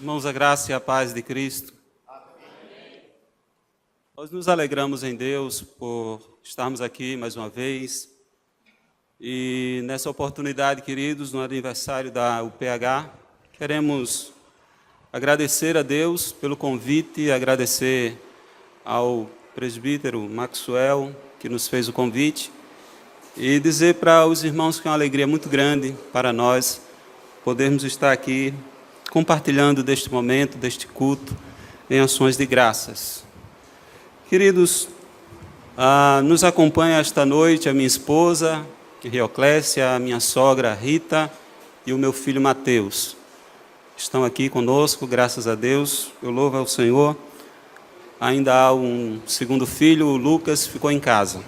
Irmãos, a graça e a paz de Cristo. Amém. Nós nos alegramos em Deus por estarmos aqui mais uma vez. E nessa oportunidade, queridos, no aniversário da UPH, queremos agradecer a Deus pelo convite, agradecer ao presbítero Maxwell, que nos fez o convite, e dizer para os irmãos que é uma alegria muito grande para nós podermos estar aqui compartilhando deste momento, deste culto, em ações de graças. Queridos, nos acompanha esta noite a minha esposa, Rioclésia, a minha sogra, Rita, e o meu filho, Mateus. Estão aqui conosco, graças a Deus, eu louvo ao Senhor. Ainda há um segundo filho, o Lucas, ficou em casa.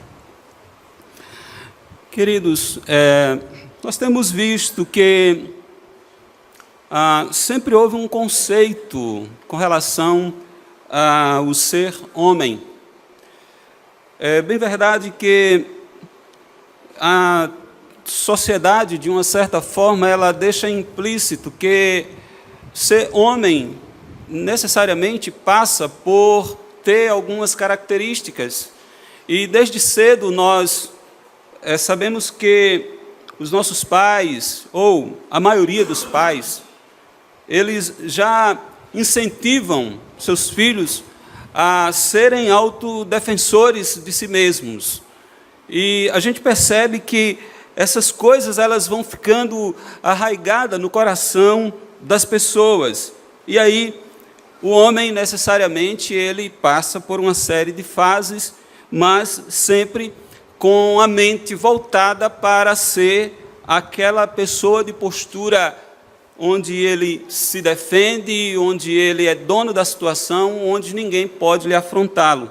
Queridos, nós temos visto que sempre houve um conceito com relação ao ser homem. É bem verdade que a sociedade, de uma certa forma, ela deixa implícito que ser homem necessariamente passa por ter algumas características. E desde cedo nós sabemos que os nossos pais, ou a maioria dos pais, eles já incentivam seus filhos a serem autodefensores de si mesmos. E a gente percebe que essas coisas elas vão ficando arraigadas no coração das pessoas. E aí o homem necessariamente ele passa por uma série de fases, mas sempre com a mente voltada para ser aquela pessoa de postura onde ele se defende, onde ele é dono da situação, onde ninguém pode lhe afrontá-lo.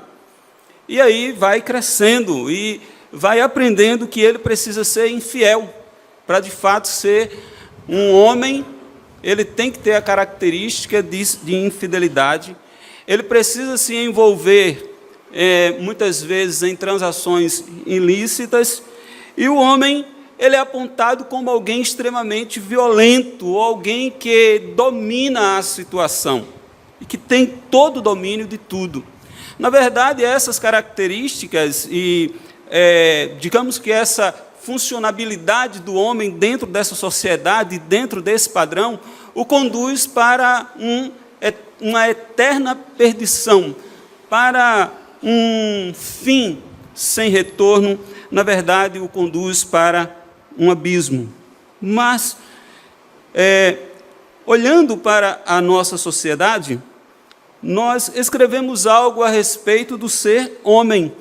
E aí vai crescendo e vai aprendendo que ele precisa ser infiel. Para de fato ser um homem, ele tem que ter a característica de infidelidade. Ele precisa se envolver, muitas vezes, em transações ilícitas. E o homem, ele é apontado como alguém extremamente violento, ou alguém que domina a situação, e que tem todo o domínio de tudo. Na verdade, essas características e, digamos que essa funcionabilidade do homem dentro dessa sociedade, dentro desse padrão, o conduz para uma eterna perdição, para um fim sem retorno. Na verdade, o conduz para um abismo. Mas, olhando para a nossa sociedade, nós escrevemos algo a respeito do ser homem,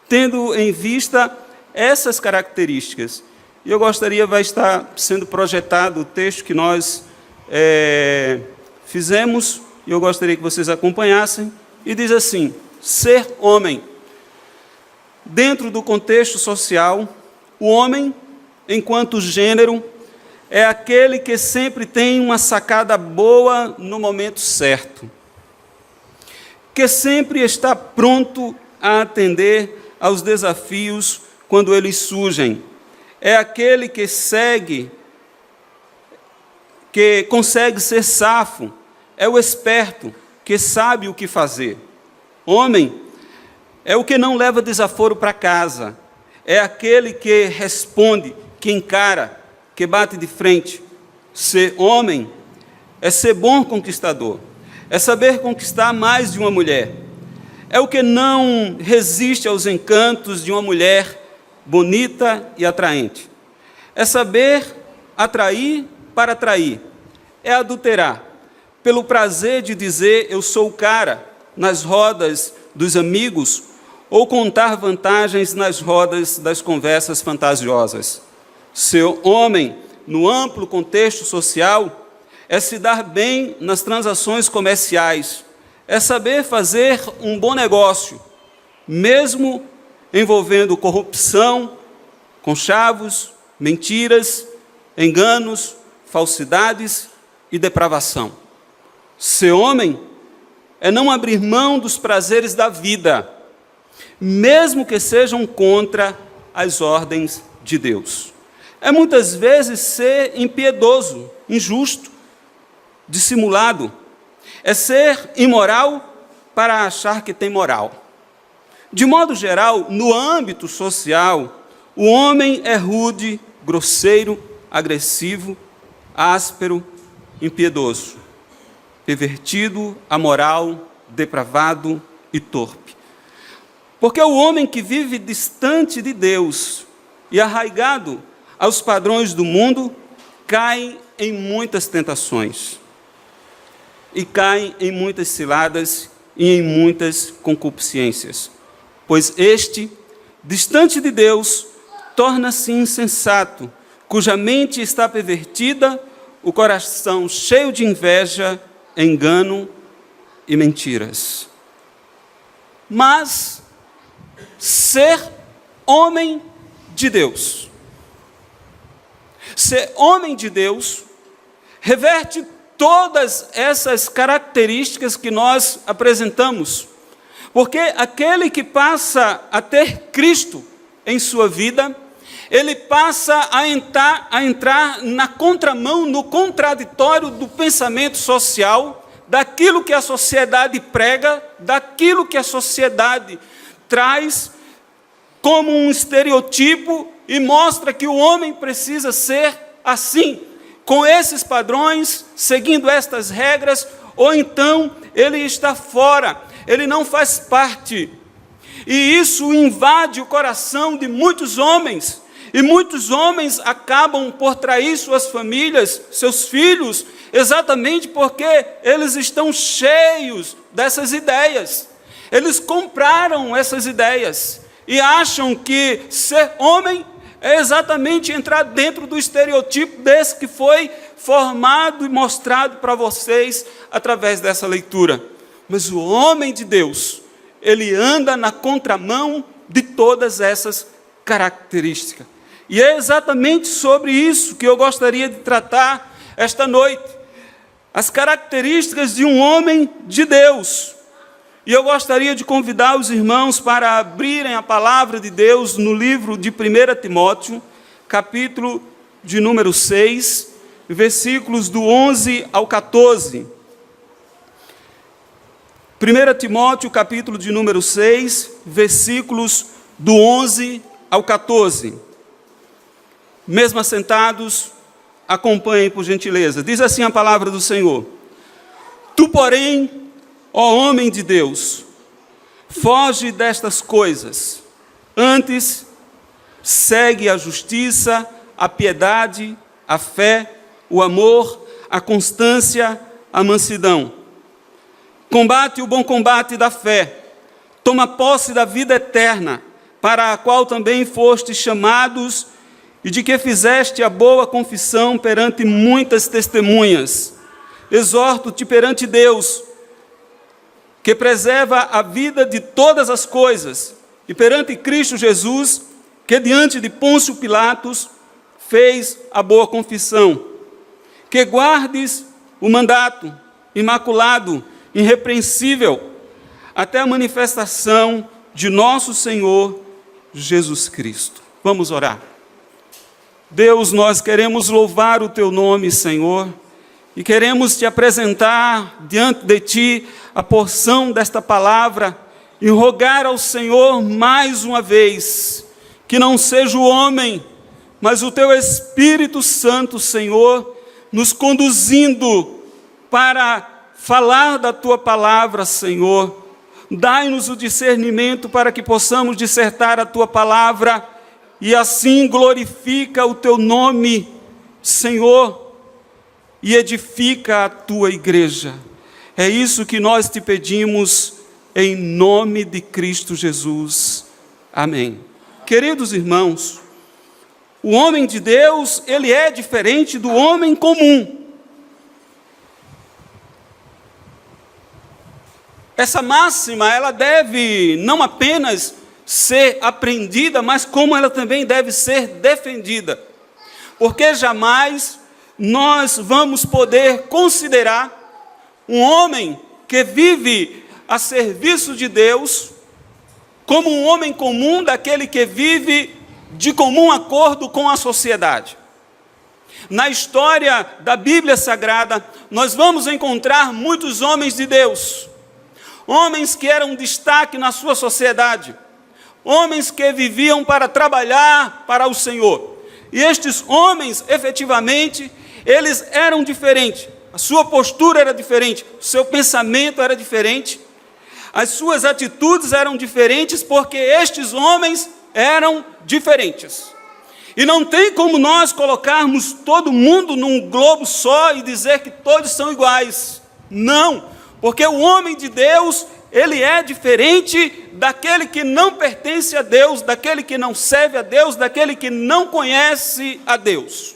tendo em vista essas características. E eu gostaria, vai estar sendo projetado o texto que nós fizemos, e eu gostaria que vocês acompanhassem, e diz assim: ser homem. Dentro do contexto social, o homem, enquanto gênero, é aquele que sempre tem uma sacada boa no momento certo, que sempre está pronto a atender aos desafios quando eles surgem. É aquele que consegue ser safo, é o esperto, que sabe o que fazer. Homem é o que não leva desaforo para casa, é aquele que responde, que encara, que bate de frente. Ser homem é ser bom conquistador, é saber conquistar mais de uma mulher, é o que não resiste aos encantos de uma mulher bonita e atraente, é saber atrair para atrair, é adulterar, pelo prazer de dizer eu sou o cara nas rodas dos amigos, ou contar vantagens nas rodas das conversas fantasiosas. Ser homem, no amplo contexto social, é se dar bem nas transações comerciais, é saber fazer um bom negócio, mesmo envolvendo corrupção, conchavos, mentiras, enganos, falsidades e depravação. Ser homem é não abrir mão dos prazeres da vida, mesmo que sejam contra as ordens de Deus. É muitas vezes ser impiedoso, injusto, dissimulado, É ser imoral para achar que tem moral. De modo geral, no âmbito social, o homem é rude, grosseiro, agressivo, áspero, impiedoso, pervertido, amoral, depravado e torpe. Porque o homem que vive distante de Deus e arraigado aos padrões do mundo, cai em muitas tentações, e cai em muitas ciladas e em muitas concupiscências. Pois este, distante de Deus, torna-se insensato, cuja mente está pervertida, o coração cheio de inveja, engano e mentiras. Mas ser homem de Deus, ser homem de Deus, reverte todas essas características que nós apresentamos, porque aquele que passa a ter Cristo em sua vida, ele passa a entrar na contramão, no contraditório do pensamento social, daquilo que a sociedade prega, daquilo que a sociedade traz como um estereotipo e mostra que o homem precisa ser assim, com esses padrões, seguindo estas regras, ou então ele está fora, ele não faz parte. E isso invade o coração de muitos homens, e muitos homens acabam por trair suas famílias, seus filhos, exatamente porque eles estão cheios dessas ideias. Eles compraram essas ideias e acham que ser homem é exatamente entrar dentro do estereotipo desse que foi formado e mostrado para vocês através dessa leitura. Mas o homem de Deus, ele anda na contramão de todas essas características. E é exatamente sobre isso que eu gostaria de tratar esta noite. As características de um homem de Deus. E eu gostaria de convidar os irmãos para abrirem a palavra de Deus no livro de 1 Timóteo, capítulo de número 6, versículos do 11 ao 14. 1 Timóteo, capítulo de número 6, versículos do 11 ao 14. Mesmo assentados, acompanhem por gentileza. Diz assim a palavra do Senhor: Tu, porém, ó homem de Deus, foge destas coisas, antes segue a justiça, a piedade, a fé, o amor, a constância, a mansidão. Combate o bom combate da fé, toma posse da vida eterna, para a qual também foste chamados, e de que fizeste a boa confissão perante muitas testemunhas. Exorto-te perante Deus, que preserva a vida de todas as coisas, e perante Cristo Jesus, que diante de Pôncio Pilatos fez a boa confissão, que guardes o mandato imaculado, irrepreensível, até a manifestação de nosso Senhor Jesus Cristo. Vamos orar. Deus, nós queremos louvar o Teu nome, Senhor, e queremos Te apresentar diante de Ti a porção desta palavra e rogar ao Senhor mais uma vez, que não seja o homem, mas o Teu Espírito Santo, Senhor, nos conduzindo para falar da Tua palavra, Senhor. Dai-nos o discernimento para que possamos dissertar a Tua palavra e assim glorifica o Teu nome, Senhor, e edifica a Tua igreja. É isso que nós Te pedimos, em nome de Cristo Jesus. Amém. Queridos irmãos, o homem de Deus, ele é diferente do homem comum. Essa máxima, ela deve não apenas ser aprendida, mas como ela também deve ser defendida. Porque jamais nós vamos poder considerar um homem que vive a serviço de Deus como um homem comum, daquele que vive de comum acordo com a sociedade. Na história da Bíblia Sagrada, nós vamos encontrar muitos homens de Deus, homens que eram destaque na sua sociedade, homens que viviam para trabalhar para o Senhor. E estes homens, efetivamente, eles eram diferentes, a sua postura era diferente, o seu pensamento era diferente, as suas atitudes eram diferentes, porque estes homens eram diferentes. E não tem como nós colocarmos todo mundo num globo só e dizer que todos são iguais. Não, porque o homem de Deus, ele é diferente daquele que não pertence a Deus, daquele que não serve a Deus, daquele que não conhece a Deus.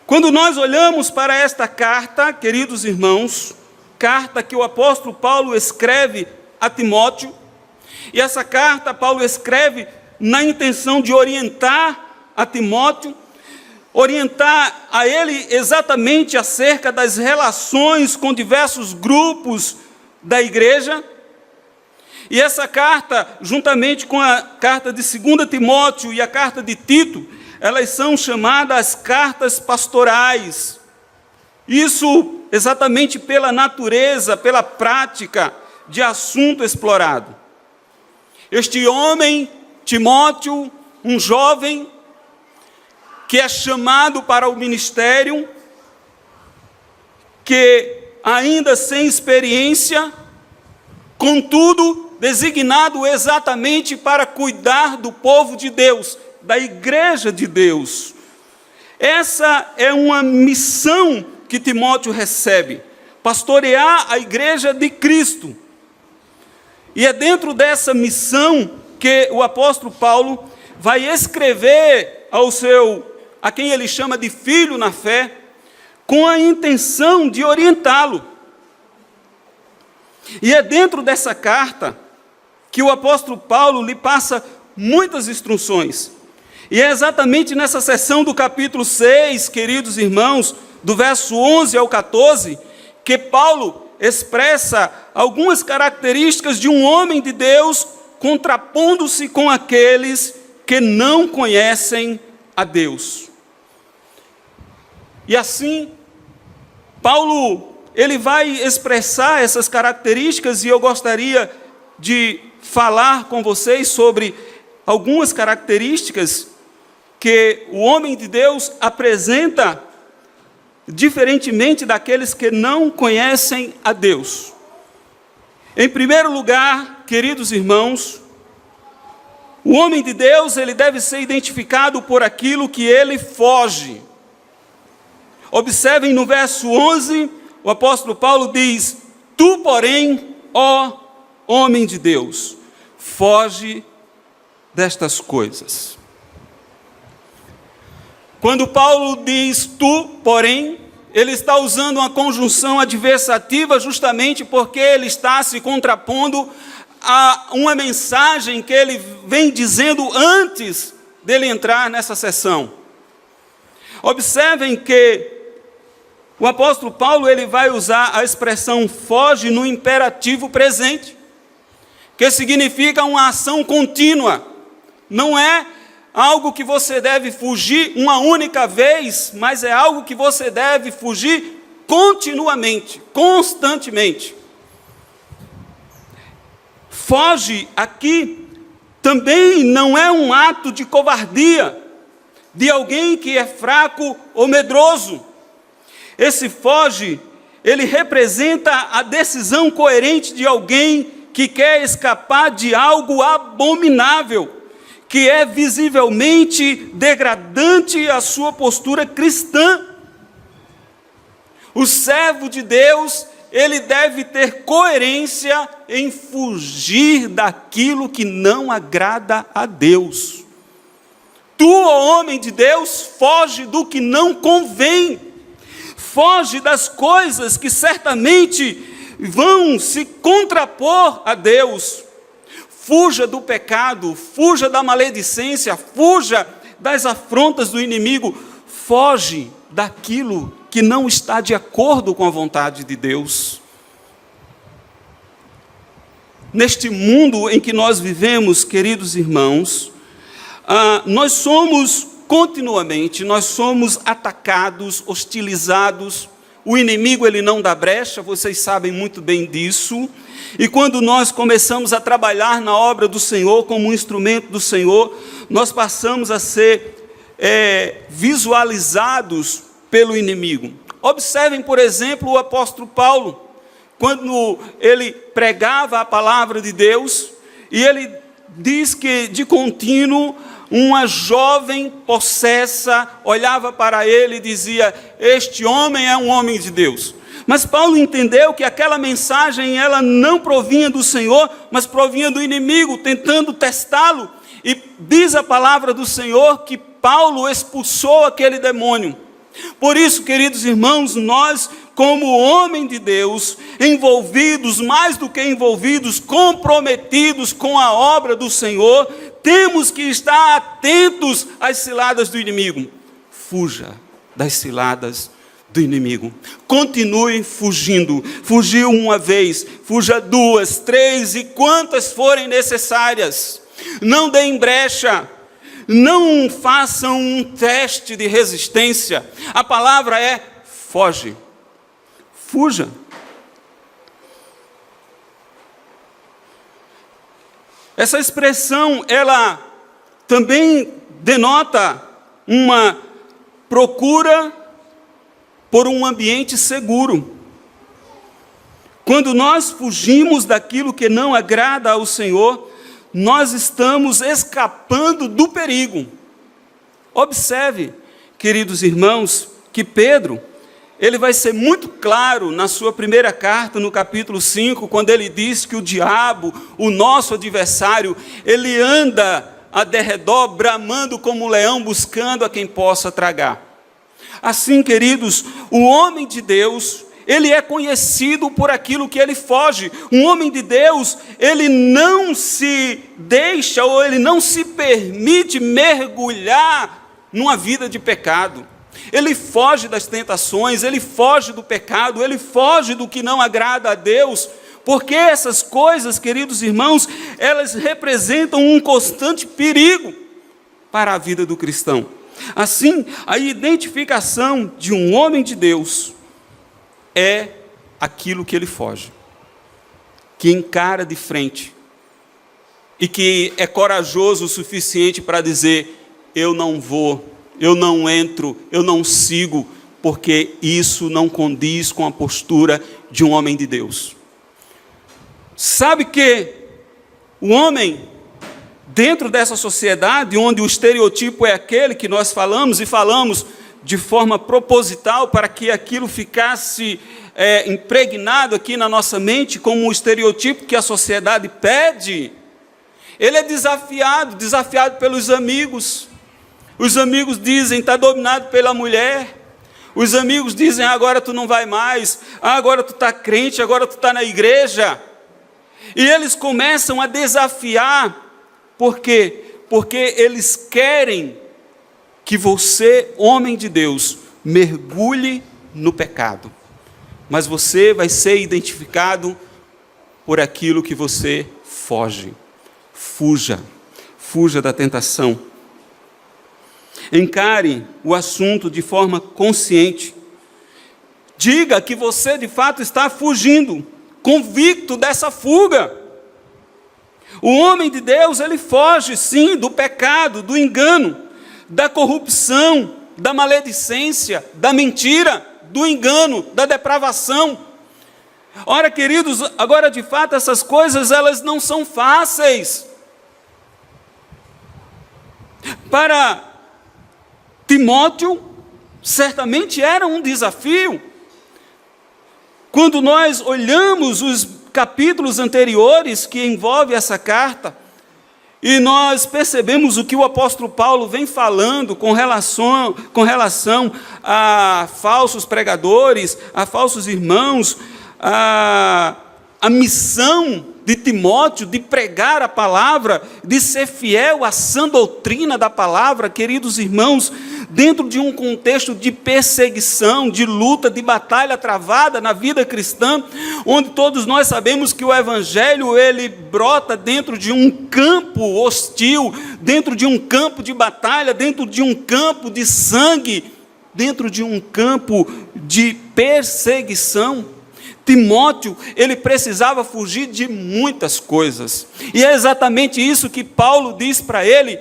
Quando nós olhamos para esta carta, queridos irmãos, carta que o apóstolo Paulo escreve a Timóteo, e essa carta Paulo escreve na intenção de orientar a Timóteo, orientar a ele exatamente acerca das relações com diversos grupos da igreja. E essa carta, juntamente com a carta de 2 Timóteo e a carta de Tito, elas são chamadas cartas pastorais. Isso exatamente pela natureza, pela prática de assunto explorado. Este homem, Timóteo, um jovem que é chamado para o ministério, que ainda sem experiência, contudo, designado exatamente para cuidar do povo de Deus, da igreja de Deus. Essa é uma missão que Timóteo recebe, pastorear a igreja de Cristo. E é dentro dessa missão que o apóstolo Paulo vai escrever a quem ele chama de filho na fé, com a intenção de orientá-lo. E é dentro dessa carta que o apóstolo Paulo lhe passa muitas instruções. E é exatamente nessa seção do capítulo 6, queridos irmãos, do verso 11 ao 14, que Paulo expressa algumas características de um homem de Deus, contrapondo-se com aqueles que não conhecem a Deus. E assim, Paulo, ele vai expressar essas características, e eu gostaria de falar com vocês sobre algumas características que o homem de Deus apresenta diferentemente daqueles que não conhecem a Deus. Em primeiro lugar, queridos irmãos, o homem de Deus, ele deve ser identificado por aquilo que ele foge. Observem no verso 11, o apóstolo Paulo diz: tu, porém, ó homem de Deus, foge destas coisas. Quando Paulo diz tu, porém, ele está usando uma conjunção adversativa justamente porque ele está se contrapondo a uma mensagem que ele vem dizendo antes dele entrar nessa sessão. Observem que o apóstolo Paulo, ele vai usar a expressão foge no imperativo presente, que significa uma ação contínua. Não é algo que você deve fugir uma única vez, mas é algo que você deve fugir continuamente, constantemente. Foge aqui também não é um ato de covardia, de alguém que é fraco ou medroso. Esse foge, ele representa a decisão coerente de alguém que quer escapar de algo abominável, que é visivelmente degradante à sua postura cristã. O servo de Deus, ele deve ter coerência em fugir daquilo que não agrada a Deus. Tu, ó homem de Deus, foge do que não convém. Foge das coisas que certamente vão se contrapor a Deus. Fuja do pecado, fuja da maledicência, fuja das afrontas do inimigo. Foge daquilo que não está de acordo com a vontade de Deus. Neste mundo em que nós vivemos, queridos irmãos, nós somos continuamente nós somos atacados, hostilizados. O inimigo, ele não dá brecha, vocês sabem muito bem disso. E quando nós começamos a trabalhar na obra do Senhor, como um instrumento do Senhor, nós passamos a ser visualizados pelo inimigo. Observem, por exemplo, o apóstolo Paulo, quando ele pregava a palavra de Deus, e ele diz que de contínuo uma jovem possessa olhava para ele e dizia: este homem é um homem de Deus. Mas Paulo entendeu que aquela mensagem ela não provinha do Senhor, mas provinha do inimigo, tentando testá-lo. E diz a palavra do Senhor que Paulo expulsou aquele demônio. Por isso, queridos irmãos, nós, como homem de Deus, envolvidos, mais do que envolvidos, comprometidos com a obra do Senhor, temos que estar atentos às ciladas do inimigo. Fuja das ciladas do inimigo. Continue fugindo. Fugiu uma vez, fuja 2, 3 e quantas forem necessárias. Não deem brecha. Não façam um teste de resistência. A palavra é foge. Fuja. Essa expressão, ela também denota uma procura por um ambiente seguro. Quando nós fugimos daquilo que não agrada ao Senhor, nós estamos escapando do perigo. Observe, queridos irmãos, que Pedro, ele vai ser muito claro na sua primeira carta, no capítulo 5, quando ele diz que o diabo, o nosso adversário, ele anda a derredor, bramando como um leão, buscando a quem possa tragar. Assim, queridos, o homem de Deus, ele é conhecido por aquilo que ele foge. Um homem de Deus, ele não se deixa ou ele não se permite mergulhar numa vida de pecado. Ele foge das tentações, ele foge do pecado, ele foge do que não agrada a Deus, porque essas coisas, queridos irmãos, elas representam um constante perigo para a vida do cristão. Assim, a identificação de um homem de Deus é aquilo que ele foge, que encara de frente e que é corajoso o suficiente para dizer: eu não vou, eu não entro, eu não sigo, porque isso não condiz com a postura de um homem de Deus. Sabe que o homem, dentro dessa sociedade, onde o estereotipo é aquele que nós falamos, e falamos de forma proposital para que aquilo ficasse impregnado aqui na nossa mente como um estereotipo que a sociedade pede, ele é desafiado pelos amigos. Os amigos dizem: está dominado pela mulher. Os amigos dizem: agora tu não vai mais, agora tu está crente, agora tu está na igreja. E eles começam a desafiar. Por quê? Porque eles querem que você, homem de Deus, mergulhe no pecado. Mas você vai ser identificado por aquilo que você foge. Fuja da tentação. Encare o assunto de forma consciente. Diga que você de fato está fugindo, convicto dessa fuga. O homem de Deus, ele foge sim do pecado, do engano, da corrupção, da maledicência, da mentira, do engano, da depravação. Ora, queridos, agora de fato essas coisas elas não são fáceis. Para Timóteo, certamente era um desafio. Quando nós olhamos os capítulos anteriores que envolvem essa carta, e nós percebemos o que o apóstolo Paulo vem falando com relação a falsos pregadores, a falsos irmãos, a missão de Timóteo de pregar a palavra, de ser fiel à sã doutrina da palavra, queridos irmãos, dentro de um contexto de perseguição, de luta, de batalha travada na vida cristã, onde todos nós sabemos que o evangelho ele brota dentro de um campo hostil, dentro de um campo de batalha, dentro de um campo de sangue, dentro de um campo de perseguição. Timóteo, ele precisava fugir de muitas coisas, e é exatamente isso que Paulo diz para ele: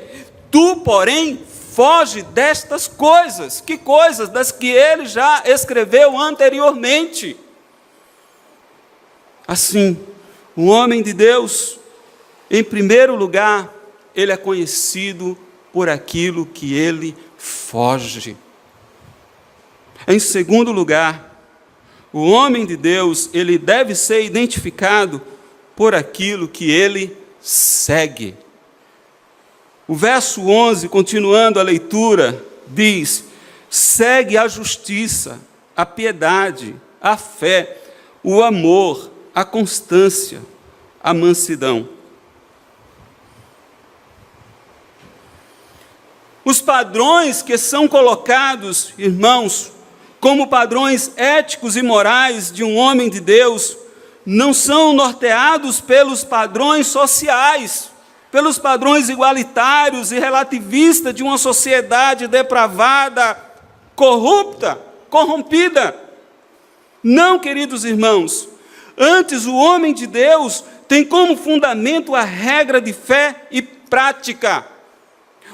tu, porém, foge destas coisas. Que coisas? Das que ele já escreveu anteriormente. Assim, o homem de Deus, em primeiro lugar, ele é conhecido por aquilo que ele foge. Em segundo lugar, o homem de Deus, ele deve ser identificado por aquilo que ele segue. O verso 11, continuando a leitura, diz: segue a justiça, a piedade, a fé, o amor, a constância, a mansidão. Os padrões que são colocados, irmãos, como padrões éticos e morais de um homem de Deus, não são norteados pelos padrões sociais, pelos padrões igualitários e relativistas de uma sociedade depravada, corrupta, corrompida. Não, queridos irmãos, antes o homem de Deus tem como fundamento a regra de fé e prática.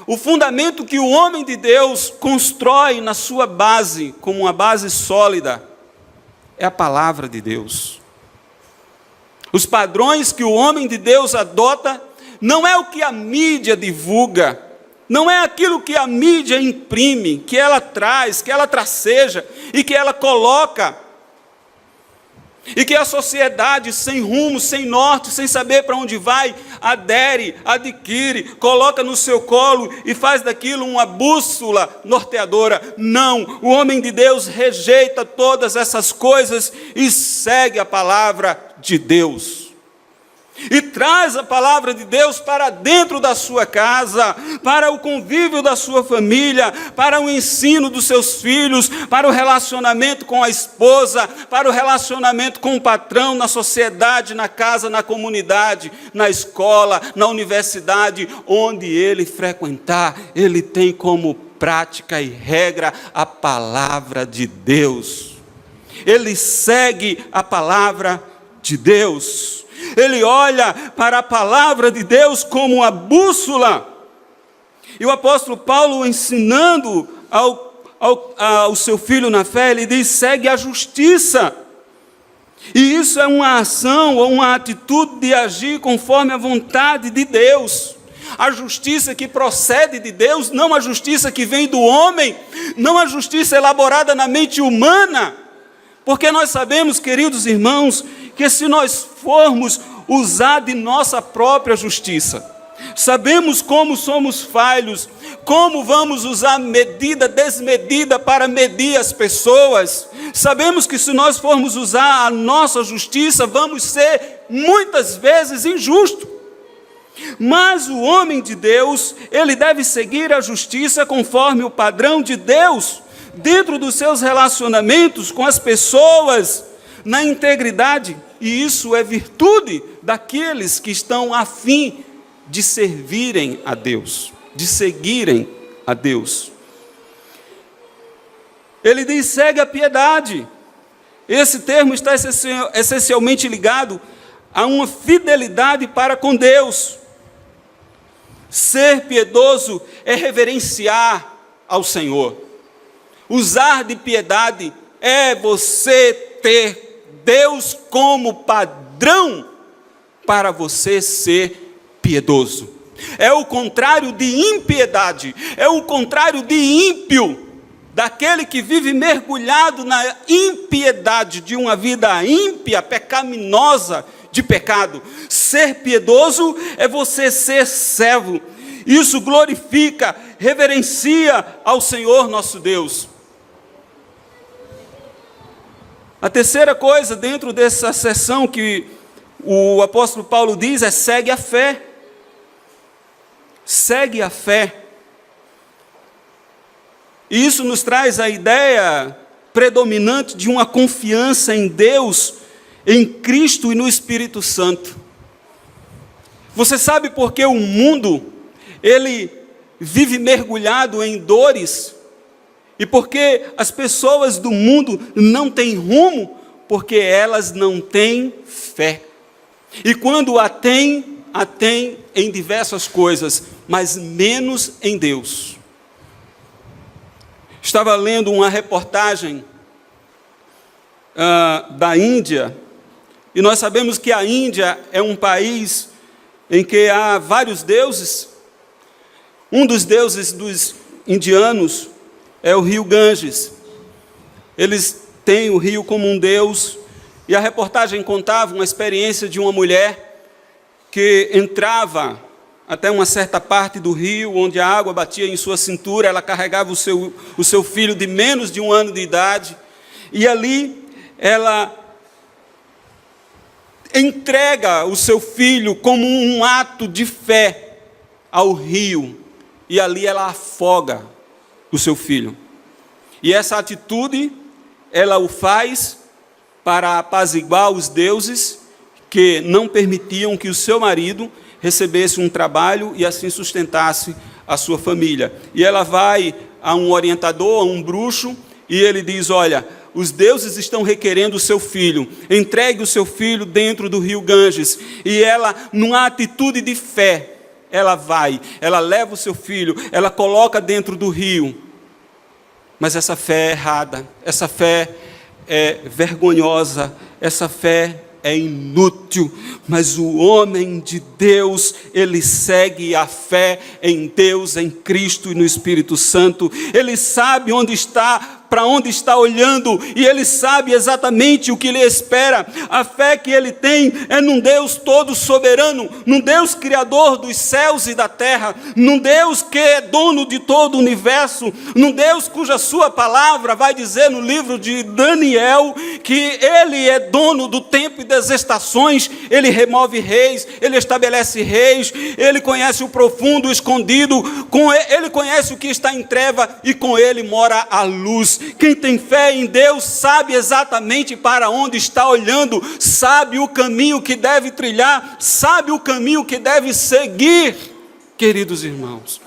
O fundamento que o homem de Deus constrói na sua base, como uma base sólida, é a palavra de Deus. Os padrões que o homem de Deus adota não é o que a mídia divulga, não é aquilo que a mídia imprime, que ela traz, que ela traceja e que ela coloca. E que a sociedade sem rumo, sem norte, sem saber para onde vai, adere, adquire, coloca no seu colo e faz daquilo uma bússola norteadora. Não, o homem de Deus rejeita todas essas coisas e segue a palavra de Deus. E traz a palavra de Deus para dentro da sua casa, para o convívio da sua família, para o ensino dos seus filhos, para o relacionamento com a esposa, para o relacionamento com o patrão, na sociedade, na casa, na comunidade, na escola, na universidade, onde ele frequentar, ele tem como prática e regra a palavra de Deus. Ele segue a palavra de Deus. Ele olha para a palavra de Deus como uma bússola. E o apóstolo Paulo, ensinando ao seu filho na fé, ele diz: segue a justiça. E isso é uma ação ou uma atitude de agir conforme a vontade de Deus. A justiça que procede de Deus, não a justiça que vem do homem, não a justiça elaborada na mente humana. Porque nós sabemos, queridos irmãos, que se nós formos usar de nossa própria justiça, sabemos como somos falhos, como vamos usar medida desmedida para medir as pessoas, sabemos que se nós formos usar a nossa justiça, vamos ser muitas vezes injustos. Mas o homem de Deus, ele deve seguir a justiça conforme o padrão de Deus, dentro dos seus relacionamentos com as pessoas, na integridade, e isso é virtude daqueles que estão a fim de servirem a Deus, de seguirem a Deus. Ele diz: segue a piedade. Esse termo está essencialmente ligado a uma fidelidade para com Deus. Ser piedoso é reverenciar ao Senhor. Usar de piedade é você ter Deus como padrão para você ser piedoso. É o contrário de impiedade, é o contrário de ímpio, daquele que vive mergulhado na impiedade de uma vida ímpia, pecaminosa, de pecado. Ser piedoso é você ser servo. Isso glorifica, reverencia ao Senhor nosso Deus. A terceira coisa dentro dessa seção que o apóstolo Paulo diz segue a fé. Segue a fé. E isso nos traz a ideia predominante de uma confiança em Deus, em Cristo e no Espírito Santo. Você sabe por que o mundo, ele vive mergulhado em dores? E por que as pessoas do mundo não têm rumo? Porque elas não têm fé. E quando a têm em diversas coisas, mas menos em Deus. Estava lendo uma reportagem da Índia, e nós sabemos que a Índia é um país em que há vários deuses. Um dos deuses dos indianos é o rio Ganges. Eles têm o rio como um deus, e a reportagem contava uma experiência de uma mulher que entrava até uma certa parte do rio, onde a água batia em sua cintura. Ela carregava o seu filho de menos de 1 ano de idade, e ali ela entrega o seu filho como um ato de fé ao rio, e ali ela afoga o seu filho. E essa atitude, ela o faz para apaziguar os deuses que não permitiam que o seu marido recebesse um trabalho e assim sustentasse a sua família. E ela vai a um orientador, a um bruxo, e ele diz: olha, os deuses estão requerendo o seu filho, entregue o seu filho dentro do rio Ganges. E ela, numa atitude de fé, ela vai, ela leva o seu filho, ela coloca dentro do rio. Mas essa fé é errada, essa fé é vergonhosa, essa fé é inútil. Mas o homem de Deus, ele segue a fé em Deus, em Cristo e no Espírito Santo. Ele sabe onde está, para onde está olhando, e ele sabe exatamente o que lhe espera. A fé que ele tem é num Deus todo soberano, num Deus criador dos céus e da terra, num Deus que é dono de todo o universo, num Deus cuja sua palavra vai dizer no livro de Daniel que ele é dono do tempo e das estações. Ele remove reis, ele estabelece reis, ele conhece o profundo, o escondido, ele conhece o que está em treva, e com ele mora a luz. Quem tem fé em Deus sabe exatamente para onde está olhando, sabe o caminho que deve trilhar, sabe o caminho que deve seguir. Queridos irmãos,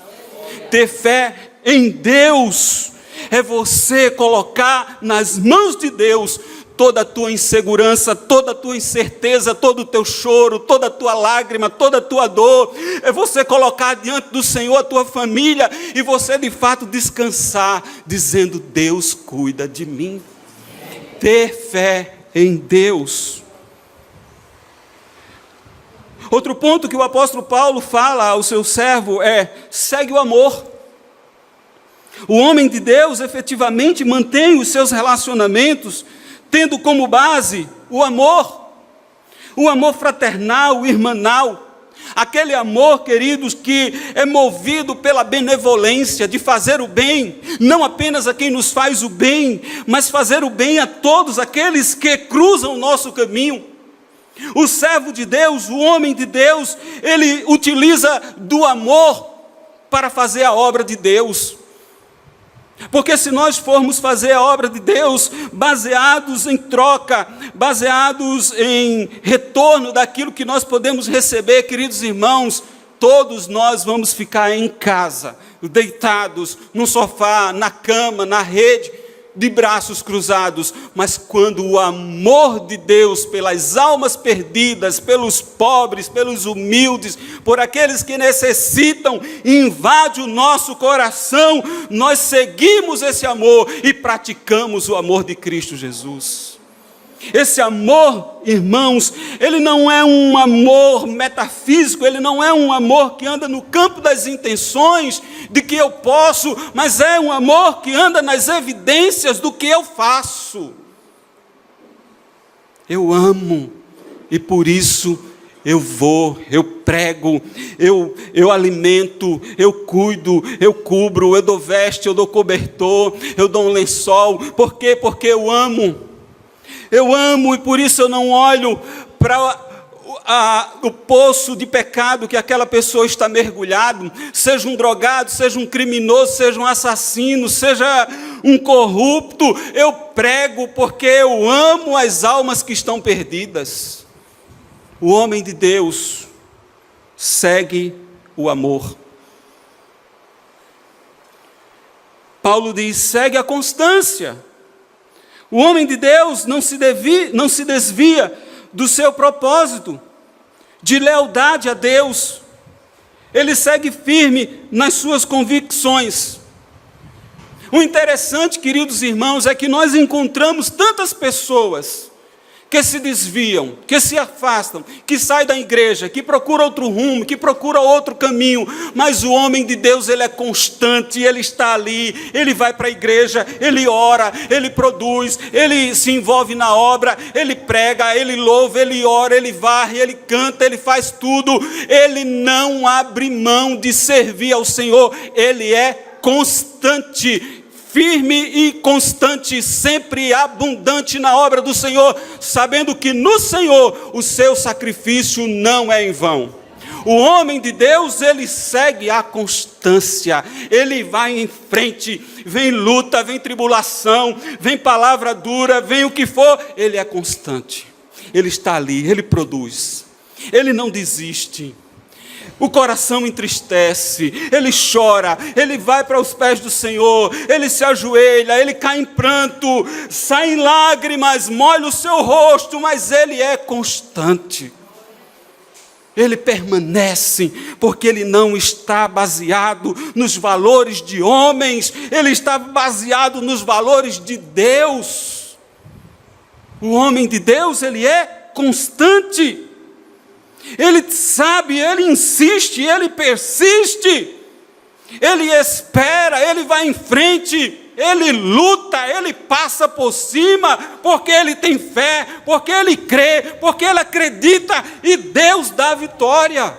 ter fé em Deus é você colocar nas mãos de Deus toda a tua insegurança, toda a tua incerteza, todo o teu choro, toda a tua lágrima, toda a tua dor. É você colocar diante do Senhor a tua família, e você de fato descansar, dizendo: Deus cuida de mim. Ter fé em Deus. Outro ponto que o apóstolo Paulo fala ao seu servo é: segue o amor. O homem de Deus efetivamente mantém os seus relacionamentos tendo como base o amor fraternal, irmanal, aquele amor, queridos, que é movido pela benevolência de fazer o bem, não apenas a quem nos faz o bem, mas fazer o bem a todos aqueles que cruzam o nosso caminho. O servo de Deus, o homem de Deus, ele utiliza do amor para fazer a obra de Deus. Porque se nós formos fazer a obra de Deus baseados em troca, baseados em retorno daquilo que nós podemos receber, queridos irmãos, todos nós vamos ficar em casa, deitados no sofá, na cama, na rede, de braços cruzados. Mas quando o amor de Deus pelas almas perdidas, pelos pobres, pelos humildes, por aqueles que necessitam, invade o nosso coração, nós seguimos esse amor e praticamos o amor de Cristo Jesus. Esse amor, irmãos, ele não é um amor metafísico, ele não é um amor que anda no campo das intenções, de que eu posso, mas é um amor que anda nas evidências do que eu faço. Eu amo, e por isso eu vou, eu prego, eu alimento, eu cuido, eu cubro, eu dou veste, eu dou cobertor, eu dou um lençol. Por quê? Porque eu amo. Eu amo, e por isso eu não olho para o poço de pecado que aquela pessoa está mergulhado, seja um drogado, seja um criminoso, seja um assassino, seja um corrupto, eu prego porque eu amo as almas que estão perdidas. O homem de Deus segue o amor. Paulo diz, segue a constância. O homem de Deus não se desvia do seu propósito de lealdade a Deus. Ele segue firme nas suas convicções. O interessante, queridos irmãos, é que nós encontramos tantas pessoas que se desviam, que se afastam, que saem da igreja, que procuram outro rumo, que procuram outro caminho, mas o homem de Deus, ele é constante, ele está ali, ele vai para a igreja, ele ora, ele produz, ele se envolve na obra, ele prega, ele louva, ele ora, ele varre, ele canta, ele faz tudo, ele não abre mão de servir ao Senhor, ele é constante, firme e constante, sempre abundante na obra do Senhor, sabendo que no Senhor o seu sacrifício não é em vão. O homem de Deus, ele segue a constância, ele vai em frente, vem luta, vem tribulação, vem palavra dura, vem o que for, ele é constante, ele está ali, ele produz, ele não desiste. O coração entristece, ele chora, ele vai para os pés do Senhor, ele se ajoelha, ele cai em pranto, sai em lágrimas, molha o seu rosto, mas ele é constante. Ele permanece, porque ele não está baseado nos valores de homens, ele está baseado nos valores de Deus. O homem de Deus, ele é constante. Ele sabe, ele insiste, ele persiste, ele espera, ele vai em frente, ele luta, ele passa por cima, porque ele tem fé, porque ele crê, porque ele acredita, e Deus dá vitória.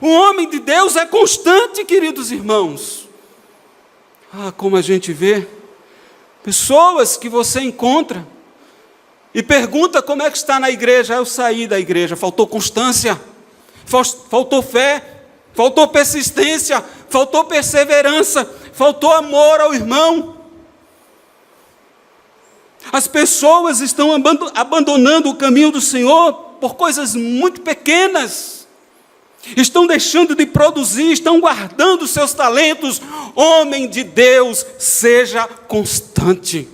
O homem de Deus é constante, queridos irmãos. Como a gente vê pessoas que você encontra, e pergunta como é que está na igreja. Eu saí da igreja, faltou constância, faltou fé, faltou persistência, faltou perseverança, faltou amor ao irmão. As pessoas estão abandonando o caminho do Senhor por coisas muito pequenas, estão deixando de produzir, estão guardando seus talentos. Homem de Deus, seja constante.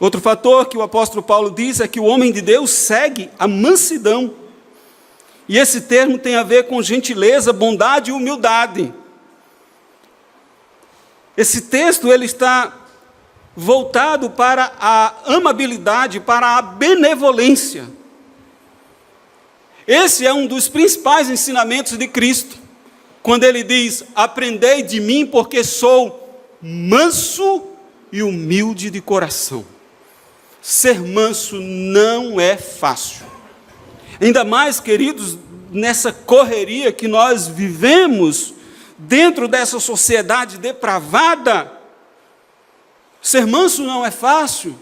Outro fator que o apóstolo Paulo diz é que o homem de Deus segue a mansidão. E esse termo tem a ver com gentileza, bondade e humildade. Esse texto ele está voltado para a amabilidade, para a benevolência. Esse é um dos principais ensinamentos de Cristo, quando ele diz, aprendei de mim porque sou manso e humilde de coração. Ser manso não é fácil. Ainda mais, queridos, nessa correria que nós vivemos, dentro dessa sociedade depravada. Ser manso não é fácil,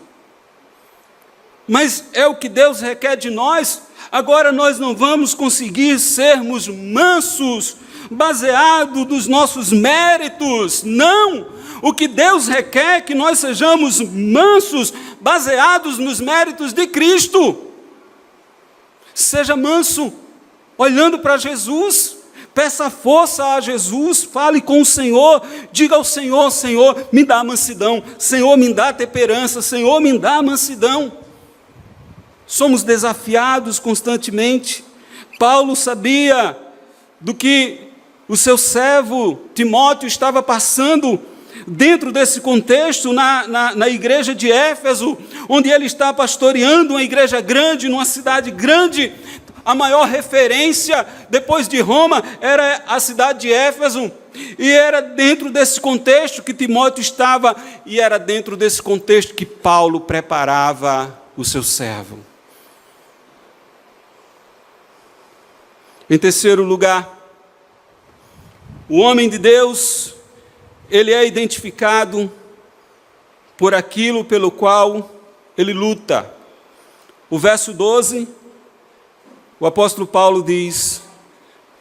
mas é o que Deus requer de nós. Agora nós não vamos conseguir sermos mansos, baseado nos nossos méritos, não. O que Deus requer é que nós sejamos mansos, baseados nos méritos de Cristo. Seja manso, olhando para Jesus, peça força a Jesus, fale com o Senhor, diga ao Senhor, Senhor, me dá mansidão, Senhor, me dá temperança, Senhor, me dá mansidão. Somos desafiados constantemente. Paulo sabia do que o seu servo Timóteo estava passando dentro desse contexto, na igreja de Éfeso, onde ele está pastoreando uma igreja grande, numa cidade grande. A maior referência, depois de Roma, era a cidade de Éfeso, e era dentro desse contexto que Timóteo estava, e era dentro desse contexto que Paulo preparava o seu servo. Em terceiro lugar, o homem de Deus, ele é identificado por aquilo pelo qual ele luta. O verso 12, o apóstolo Paulo diz: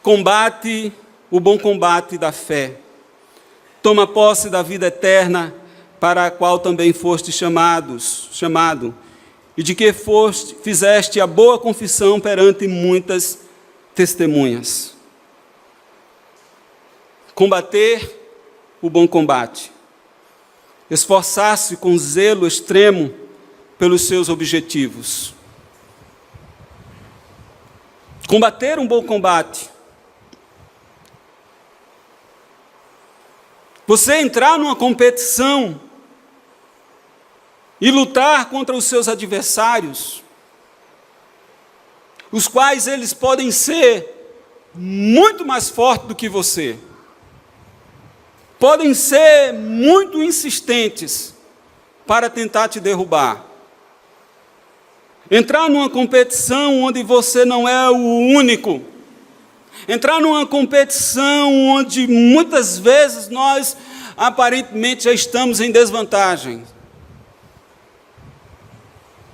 combate o bom combate da fé, toma posse da vida eterna, para a qual também foste chamado, e de que fizeste a boa confissão perante muitas testemunhas. Combater o bom combate, esforçar-se com zelo extremo pelos seus objetivos. Combater um bom combate. Você entrar numa competição e lutar contra os seus adversários, os quais eles podem ser muito mais fortes do que você, podem ser muito insistentes para tentar te derrubar. Entrar numa competição onde você não é o único, entrar numa competição onde muitas vezes nós aparentemente já estamos em desvantagem.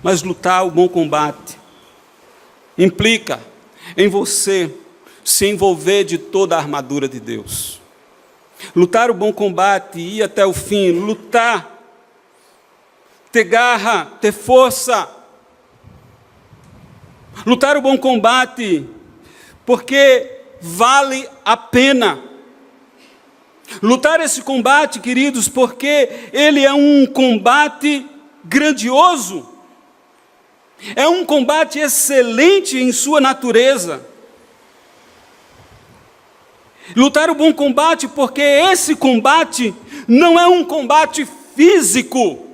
Mas lutar o bom combate implica em você se envolver de toda a armadura de Deus. Lutar o bom combate, ir até o fim, lutar, ter garra, ter força. Lutar o bom combate, porque vale a pena. Lutar esse combate, queridos, porque ele é um combate grandioso. É um combate excelente em sua natureza. Lutar o bom combate porque esse combate não é um combate físico,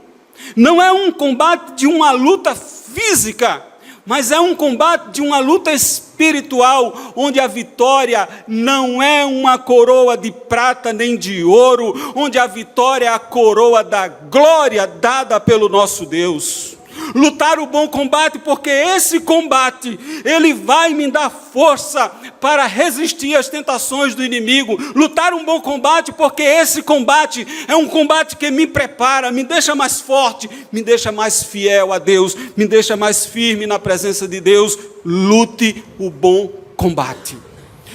não é um combate de uma luta física, mas é um combate de uma luta espiritual, onde a vitória não é uma coroa de prata nem de ouro, onde a vitória é a coroa da glória dada pelo nosso Deus. Lutar o bom combate, porque esse combate, ele vai me dar força para resistir às tentações do inimigo. Lutar um bom combate, porque esse combate é um combate que me prepara, me deixa mais forte, me deixa mais fiel a Deus, me deixa mais firme na presença de Deus. Lute o bom combate.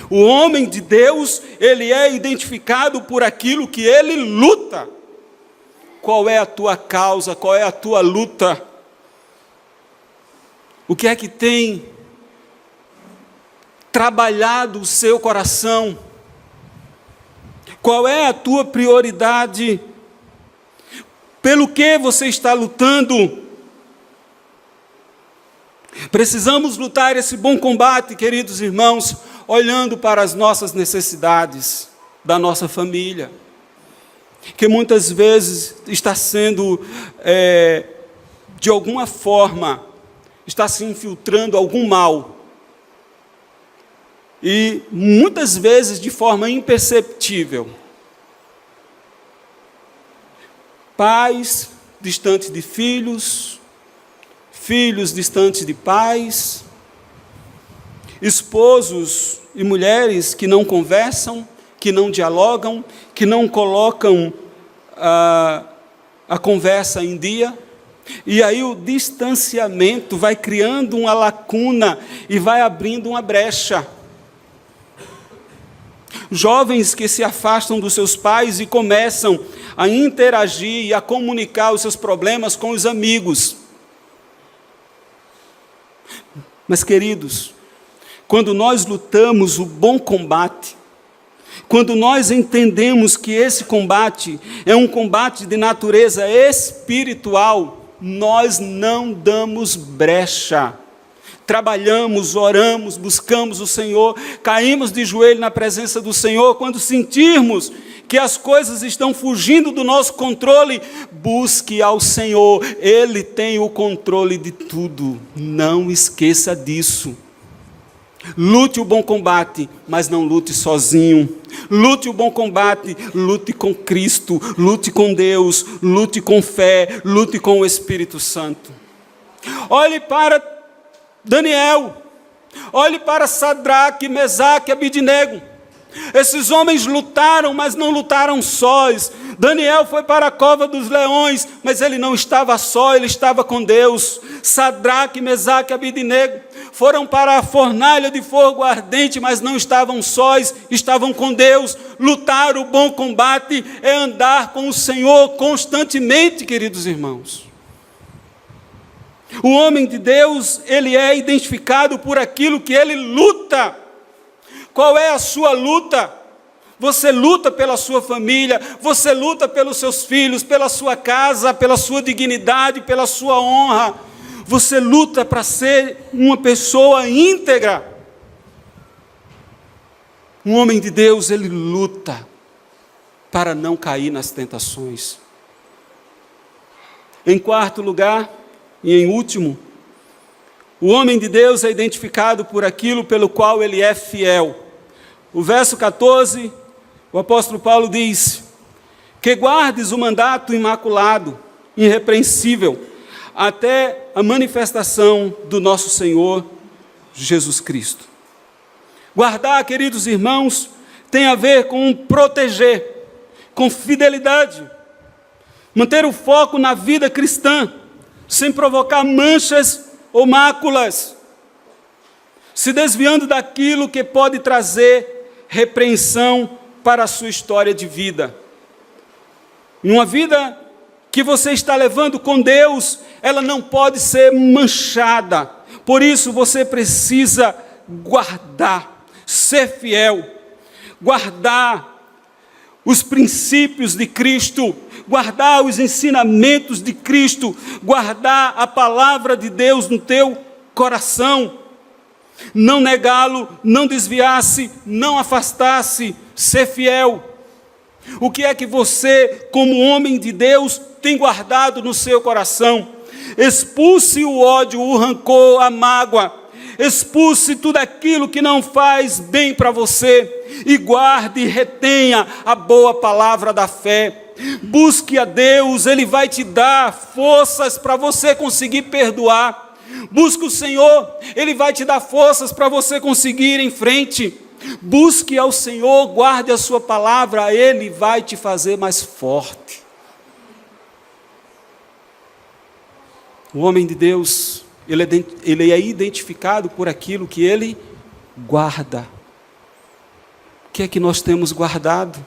O homem de Deus, ele é identificado por aquilo que ele luta. Qual é a tua causa? Qual é a tua luta? O que é que tem trabalhado o seu coração? Qual é a tua prioridade? Pelo que você está lutando? Precisamos lutar esse bom combate, queridos irmãos, olhando para as nossas necessidades, da nossa família, que muitas vezes está sendo, de alguma forma, está se infiltrando algum mal. E muitas vezes de forma imperceptível. Pais distantes de filhos, filhos distantes de pais, esposos e mulheres que não conversam, que não dialogam, que não colocam a conversa em dia. E aí o distanciamento vai criando uma lacuna e vai abrindo uma brecha. Jovens que se afastam dos seus pais e começam a interagir e a comunicar os seus problemas com os amigos. Mas, queridos, quando nós lutamos o bom combate, quando nós entendemos que esse combate é um combate de natureza espiritual, nós não damos brecha. Trabalhamos, oramos, buscamos o Senhor, caímos de joelho na presença do Senhor. Quando sentirmos que as coisas estão fugindo do nosso controle, busque ao Senhor, Ele tem o controle de tudo. Não esqueça disso. Lute o bom combate, mas não lute sozinho. Lute o bom combate, lute com Cristo, lute com Deus, lute com fé, lute com o Espírito Santo. Olhe para Daniel, olhe para Sadraque, Mesaque e Abidnego. Esses homens lutaram, mas não lutaram sós. Daniel foi para a cova dos leões, mas ele não estava só, ele estava com Deus. Sadraque, Mesaque e Abidnego foram para a fornalha de fogo ardente, mas não estavam sós, estavam com Deus. Lutar o bom combate é andar com o Senhor constantemente, queridos irmãos. O homem de Deus, ele é identificado por aquilo que ele luta. Qual é a sua luta? Você luta pela sua família, você luta pelos seus filhos, pela sua casa, pela sua dignidade, pela sua honra. Você luta para ser uma pessoa íntegra. Um homem de Deus, ele luta para não cair nas tentações. Em quarto lugar, e em último, o homem de Deus é identificado por aquilo pelo qual ele é fiel. O verso 14, o apóstolo Paulo diz: que guardes o mandato imaculado, irrepreensível, até a manifestação do nosso Senhor Jesus Cristo. Guardar, queridos irmãos, tem a ver com proteger, com fidelidade, manter o foco na vida cristã, sem provocar manchas ou máculas, se desviando daquilo que pode trazer repreensão para a sua história de vida. Uma vida que você está levando com Deus, ela não pode ser manchada. Por isso você precisa guardar, ser fiel, guardar os princípios de Cristo, guardar os ensinamentos de Cristo, guardar a palavra de Deus no teu coração, não negá-lo, não desviar-se, não afastar-se, ser fiel. O que é que você, como homem de Deus, tem guardado no seu coração? Expulse o ódio, o rancor, a mágoa, expulse tudo aquilo que não faz bem para você e guarde e retenha a boa palavra da fé. Busque a Deus, Ele vai te dar forças para você conseguir perdoar. Busque o Senhor, Ele vai te dar forças para você conseguir ir em frente. Busque ao Senhor, guarde a sua palavra, Ele vai te fazer mais forte. O homem de Deus, ele é identificado por aquilo que ele guarda. O que é que nós temos guardado?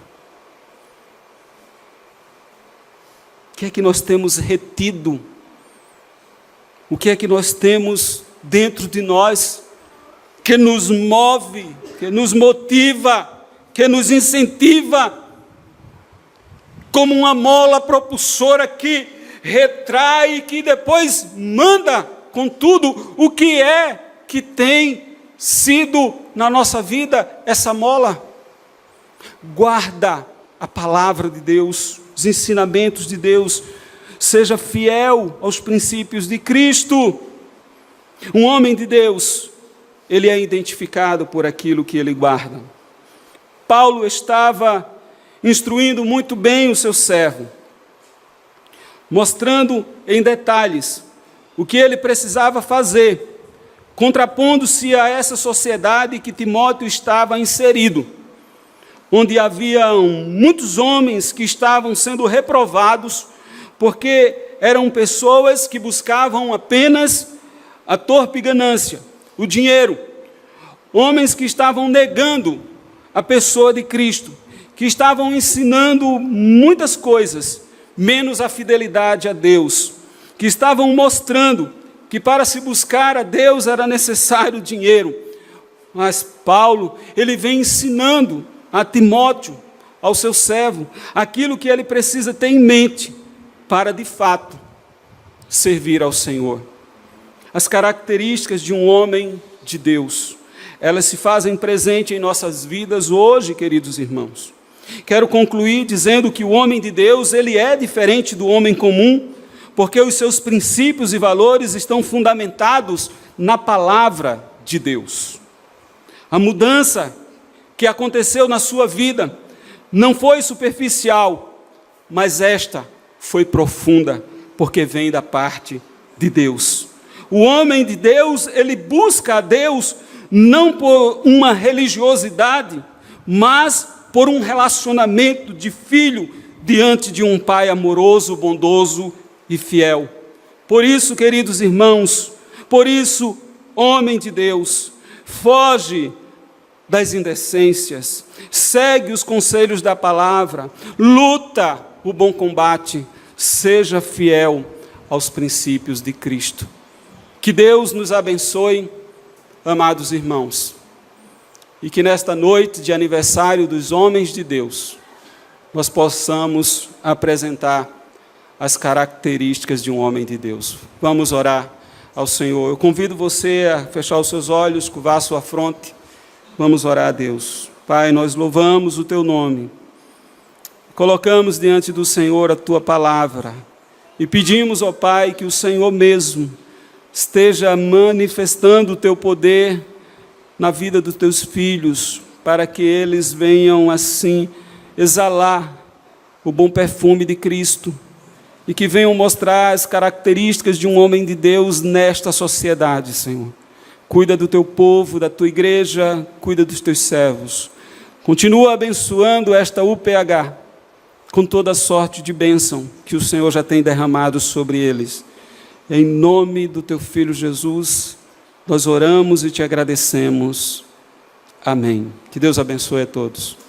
O que é que nós temos retido? O que é que nós temos dentro de nós que nos move, que nos motiva, que nos incentiva, como uma mola propulsora que retrai e que depois manda com tudo o que é que tem sido na nossa vida essa mola? Guarda a palavra de Deus, os ensinamentos de Deus, seja fiel aos princípios de Cristo. Um homem de Deus, ele é identificado por aquilo que ele guarda. Paulo estava instruindo muito bem o seu servo, mostrando em detalhes o que ele precisava fazer, contrapondo-se a essa sociedade que Timóteo estava inserido, onde havia muitos homens que estavam sendo reprovados, porque eram pessoas que buscavam apenas a torpe ganância, o dinheiro. Homens que estavam negando a pessoa de Cristo, que estavam ensinando muitas coisas, menos a fidelidade a Deus, que estavam mostrando que para se buscar a Deus era necessário dinheiro. Mas Paulo, ele vem ensinando a Timóteo, ao seu servo, aquilo que ele precisa ter em mente para, de fato, servir ao Senhor. As características de um homem de Deus, elas se fazem presente em nossas vidas hoje, queridos irmãos. Quero concluir dizendo que o homem de Deus, ele é diferente do homem comum, porque os seus princípios e valores estão fundamentados na palavra de Deus. A mudança que aconteceu na sua vida não foi superficial, mas esta foi profunda, porque vem da parte de Deus. O homem de Deus, ele busca a Deus não por uma religiosidade, mas por um relacionamento de filho diante de um pai amoroso, bondoso e fiel. Por isso, queridos irmãos, por isso, homem de Deus, foge das indecências, segue os conselhos da palavra, luta o bom combate, seja fiel aos princípios de Cristo. Que Deus nos abençoe, amados irmãos, e que nesta noite de aniversário dos homens de Deus, nós possamos apresentar as características de um homem de Deus. Vamos orar ao Senhor. Eu convido você a fechar os seus olhos, curvar a sua fronte. Vamos orar a Deus. Pai, nós louvamos o Teu nome. Colocamos diante do Senhor a Tua palavra. E pedimos, ó Pai, que o Senhor mesmo esteja manifestando o Teu poder na vida dos Teus filhos, para que eles venham assim exalar o bom perfume de Cristo e que venham mostrar as características de um homem de Deus nesta sociedade, Senhor. Cuida do Teu povo, da Tua igreja, cuida dos Teus servos. Continua abençoando esta UPH com toda sorte de bênção que o Senhor já tem derramado sobre eles. Em nome do Teu Filho Jesus, nós oramos e Te agradecemos. Amém. Que Deus abençoe a todos.